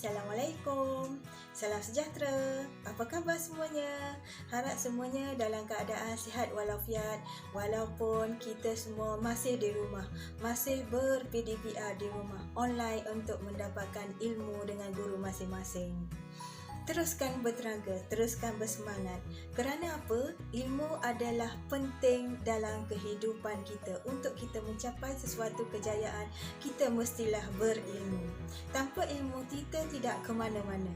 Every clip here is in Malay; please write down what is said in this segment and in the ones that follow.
Assalamualaikum. Salam sejahtera. Apa khabar semuanya? Harap semuanya dalam keadaan sihat walafiat walaupun kita semua masih di rumah, masih ber-PDPR di rumah online untuk mendapatkan ilmu dengan guru masing-masing. Teruskan bertenaga, teruskan bersemangat. Kerana apa? Ilmu adalah penting dalam kehidupan kita. Untuk kita mencapai sesuatu kejayaan, kita mestilah berilmu. Tanpa ilmu, kita tidak ke mana-mana.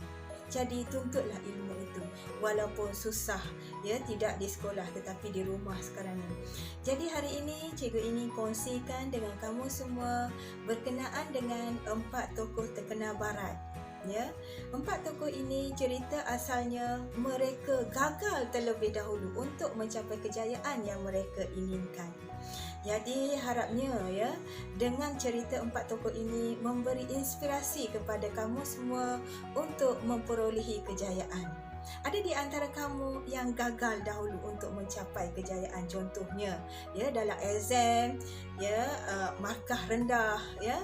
Jadi tuntutlah ilmu itu. Walaupun susah, ya, tidak di sekolah tetapi di rumah sekarang ni. Jadi hari ini cikgu ingin kongsikan dengan kamu semua berkenaan dengan 4 tokoh terkenal barat. Ya, 4 tokoh ini cerita asalnya mereka gagal terlebih dahulu untuk mencapai kejayaan yang mereka inginkan. Jadi harapnya ya, dengan cerita 4 tokoh ini memberi inspirasi kepada kamu semua untuk memperolehi kejayaan. Ada di antara kamu yang gagal dahulu untuk mencapai kejayaan, contohnya ya dalam exam ya, markah rendah ya,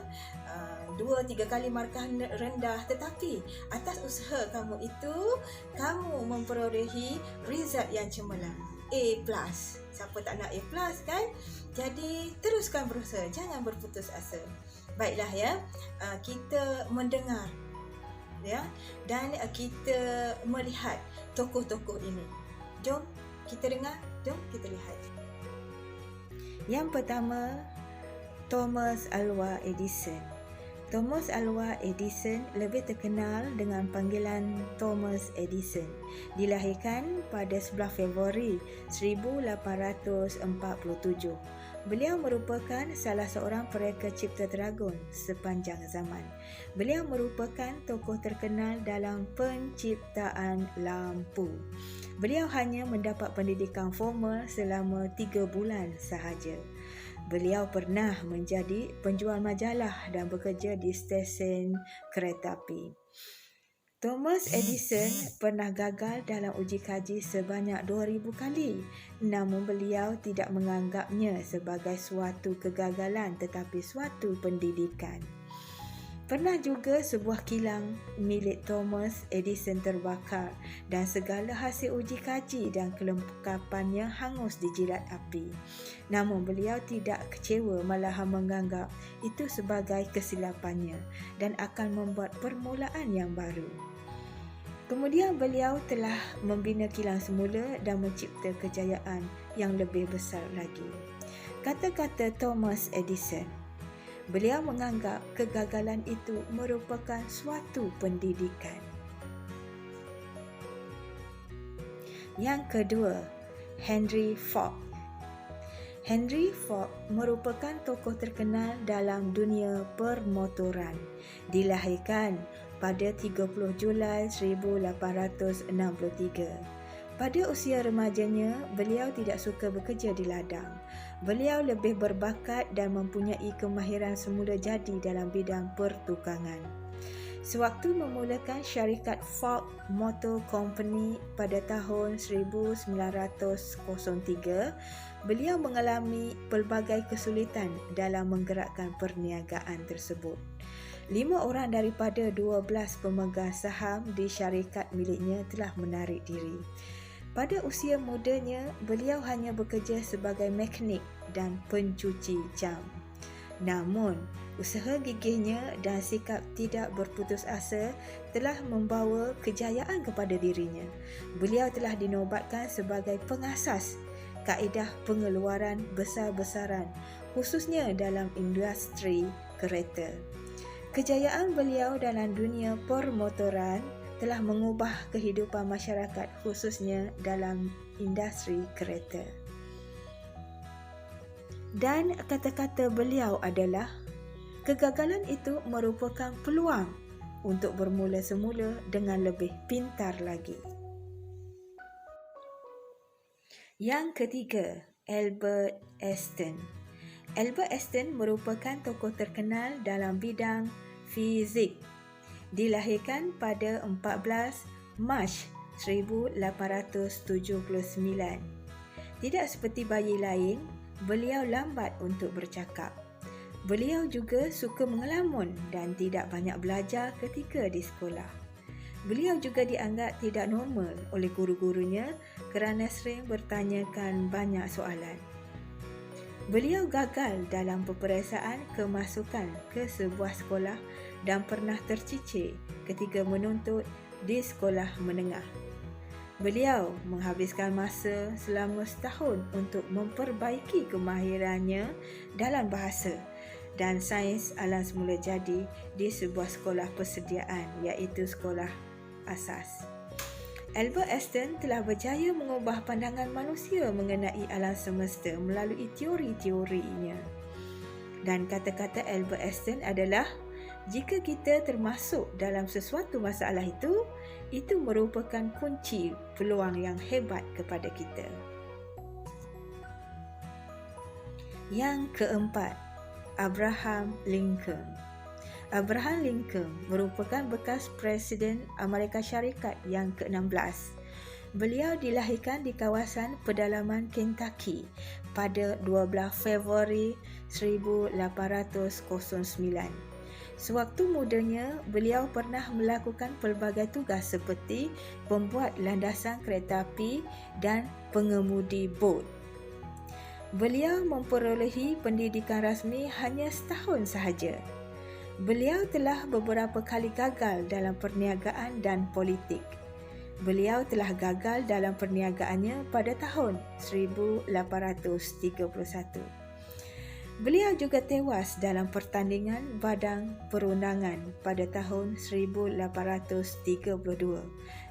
2-3 kali markah rendah, tetapi atas usaha kamu itu kamu memperolehi result yang cemerlang, A+. Siapa tak nak A+ kan? Jadi teruskan berusaha, jangan berputus asa. Baiklah ya, kita mendengar ya, dan kita melihat tokoh-tokoh ini. Jom kita dengar, jom kita lihat. Yang pertama, Thomas Alva Edison. Thomas Alva Edison lebih terkenal dengan panggilan Thomas Edison. Dilahirkan pada 11 Februari 1847. Beliau merupakan salah seorang pereka cipta dragon sepanjang zaman. Beliau merupakan tokoh terkenal dalam penciptaan lampu. Beliau hanya mendapat pendidikan formal selama 3 bulan sahaja. Beliau pernah menjadi penjual majalah dan bekerja di stesen kereta api. Thomas Edison pernah gagal dalam uji kaji sebanyak 2000 kali, namun beliau tidak menganggapnya sebagai suatu kegagalan tetapi suatu pendidikan. Pernah juga sebuah kilang milik Thomas Edison terbakar dan segala hasil uji kaji dan kelengkapannya hangus dijilat api. Namun beliau tidak kecewa, malahan menganggap itu sebagai kesilapannya dan akan membuat permulaan yang baru. Kemudian beliau telah membina kilang semula dan mencipta kejayaan yang lebih besar lagi. Kata-kata Thomas Edison, beliau menganggap kegagalan itu merupakan suatu pendidikan. Yang kedua, Henry Ford. Henry Ford merupakan tokoh terkenal dalam dunia permotoran. Dilahirkan pada 30 Julai 1863. Pada usia remajanya, beliau tidak suka bekerja di ladang. Beliau lebih berbakat dan mempunyai kemahiran semula jadi dalam bidang pertukangan. Sewaktu memulakan syarikat Ford Motor Company pada tahun 1903, beliau mengalami pelbagai kesulitan dalam menggerakkan perniagaan tersebut. 5 orang daripada 12 pemegang saham di syarikat miliknya telah menarik diri. Pada usia mudanya, beliau hanya bekerja sebagai mekanik dan pencuci jam. Namun, usaha gigihnya dan sikap tidak berputus asa telah membawa kejayaan kepada dirinya. Beliau telah dinobatkan sebagai pengasas kaedah pengeluaran besar-besaran, khususnya dalam industri kereta. Kejayaan beliau dalam dunia permotoran telah mengubah kehidupan masyarakat, khususnya dalam industri kereta. Dan kata-kata beliau adalah, kegagalan itu merupakan peluang untuk bermula semula dengan lebih pintar lagi. Yang ketiga, Albert Einstein. Albert Einstein merupakan tokoh terkenal dalam bidang fizik. Dilahirkan pada 14 Mac 1879. Tidak seperti bayi lain, beliau lambat untuk bercakap. Beliau juga suka mengelamun dan tidak banyak belajar ketika di sekolah. Beliau juga dianggap tidak normal oleh guru-gurunya kerana sering bertanyakan banyak soalan. Beliau gagal dalam peperiksaan kemasukan ke sebuah sekolah dan pernah tercicir ketika menuntut di sekolah menengah. Beliau menghabiskan masa selama setahun untuk memperbaiki kemahirannya dalam bahasa dan sains alam semula jadi di sebuah sekolah persediaan iaitu sekolah asas. Albert Einstein telah berjaya mengubah pandangan manusia mengenai alam semesta melalui teori-teorinya. Dan kata-kata Albert Einstein adalah, jika kita termasuk dalam sesuatu masalah itu merupakan kunci peluang yang hebat kepada kita. Yang keempat, Abraham Lincoln. Abraham Lincoln merupakan bekas Presiden Amerika Syarikat yang ke-16. Beliau dilahirkan di kawasan pedalaman Kentucky pada 12 Februari 1809. Sewaktu mudanya, beliau pernah melakukan pelbagai tugas seperti pembuat landasan kereta api dan pengemudi bot. Beliau memperolehi pendidikan rasmi hanya setahun sahaja. Beliau telah beberapa kali gagal dalam perniagaan dan politik. Beliau telah gagal dalam perniagaannya pada tahun 1831. Beliau juga tewas dalam pertandingan badang perundangan pada tahun 1832.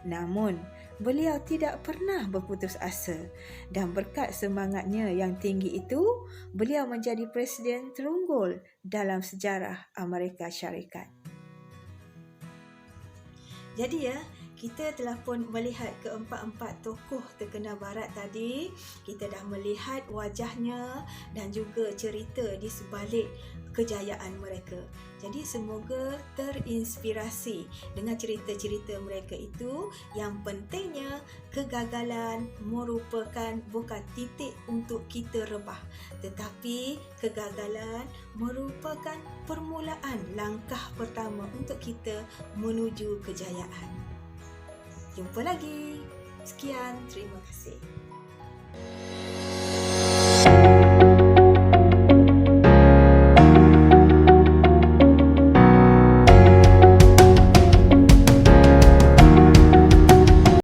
Namun, beliau tidak pernah berputus asa dan berkat semangatnya yang tinggi itu, beliau menjadi presiden terunggul dalam sejarah Amerika Syarikat. Jadi kita telah pun melihat keempat-empat tokoh terkenal barat tadi. Kita dah melihat wajahnya dan juga cerita di sebalik kejayaan mereka. Jadi semoga terinspirasi dengan cerita-cerita mereka itu. Yang pentingnya, kegagalan merupakan bukan titik untuk kita rebah, tetapi kegagalan merupakan permulaan langkah pertama untuk kita menuju kejayaan. Jumpa lagi. Sekian, terima kasih.